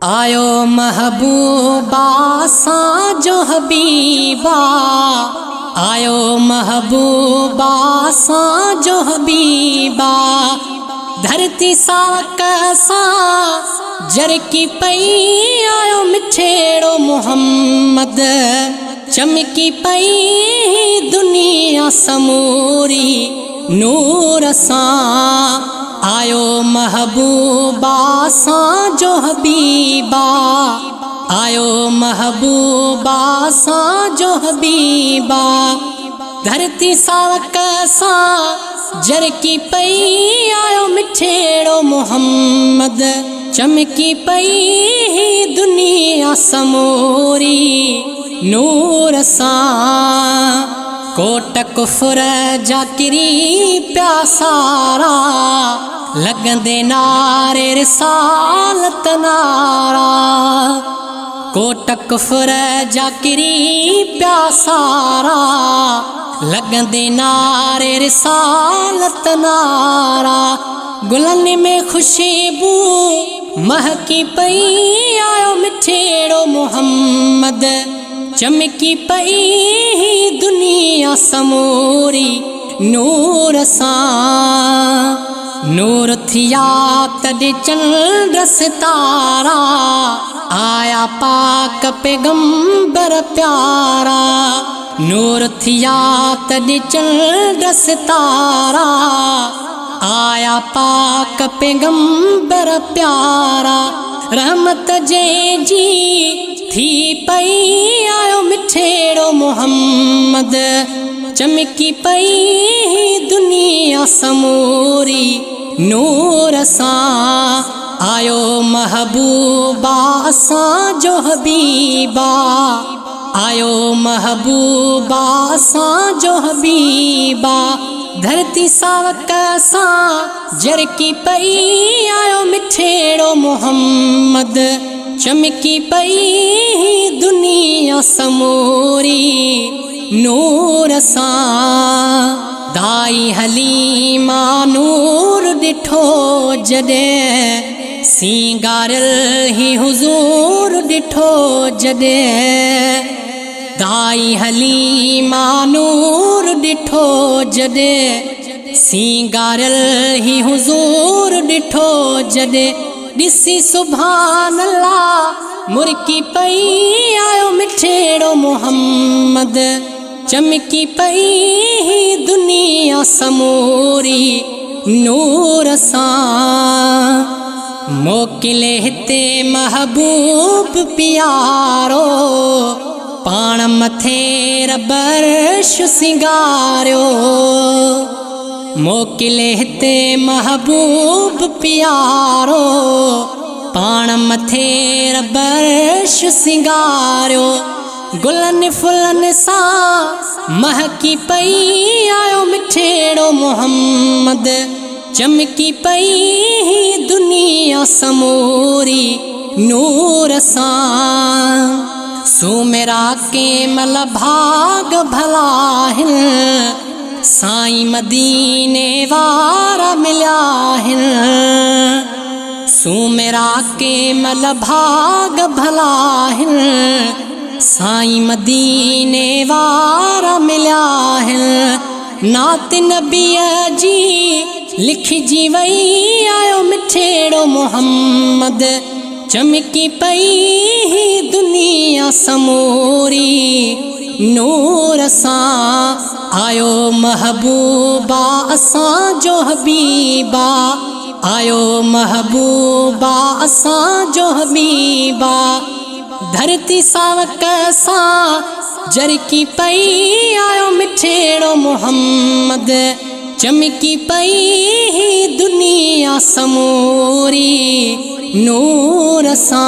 आयो महबूबा साजो हबीबा, आयो महबूबा साजो हबीबा। धरती सा कैसा जरकी पई, आयो मिठेड़ो मोहम्मद चमकी पई दुनिया समूरी नूर सा। आयो महबूबा साजो हबीबा, आयो महबूबा साजो हबीबा। धरती सा कैसा जरकी पई, आयो मिठेड़ो मोहम्मद चमकी पई दुनिया समूरी नूर सा। कोट कुफर जा किरी प्यासारा, लगंदे नारे रिसालत नारा। कोट कुफर जा किरी प्यासारा, लगंदे नारे रिसालत नारा। गुलन में खुशबू महकी पई, आयो मिठेड़ो मोहम्मद चमकी पई दुनिया समूरी नूर सा। नूर थिया तॾहिं चंड सितारा, आया पाक पैगंबर प्यारा। नूर थिया तॾहिं चंड सितारा, आया पाक पैगंबर प्यारा। रहमत जंहिंजी थी पई, आयो मिठेड़ो मोहम्मद चमकी पई दुनिया समूरी नूर सा। आयो महबूबा साजो हबीबा, आयो महबूबा साजो हबीबा। धरती सा कैसा जरकी पई, आयो मिठेड़ो मोहम्मद चमकी पई दुनिया समूरी नूर सा। दाई हलीमा नूर ॾिठो जॾहिं, सींगारियल ही हुज़ूर ॾिठो जॾहिं। दाई हलीमा नूर ॾिठो जॾहिं, सींगारियल ही हुज़ूर ॾिठो जॾहिं। ॾिसी सुभान अल्लाह मुरकी पई, आयो मिठेड़ो मोहम्मद चमकी पई दुनिया समूरी नूर सा। मोकिले हिते महबूब प्यारो, पाण मथे रबर्श सिंगारियो। मोकिले हिते महबूब प्यारो, पाण मथे रबर्श सिंगारियो। गुलन फुलन सा महकी पई, आयो मिठेड़ो मोहम्मद चमकी पई दुनिया समूरी नूर सा। सुमेरा के मल भाग भला हिन, साईं मदीने वारा मिल्या हिन। सुमेरा के मल भाग भला हिन, साईं मदीने वारा मिल्या हिन। नात नबीअ जी लिखजी वई, आयो मिठेड़ो मोहम्मद चमकी पई दुनिया समूरी नूर सा। आयो महबूबा साजो हबीबा, आयो महबूबा साजो हबीबा। धरती सा कैसा जरकी पई, आयो मिठेड़ो मोहम्मद चमकी पई दुनिया समूरी नूर सा।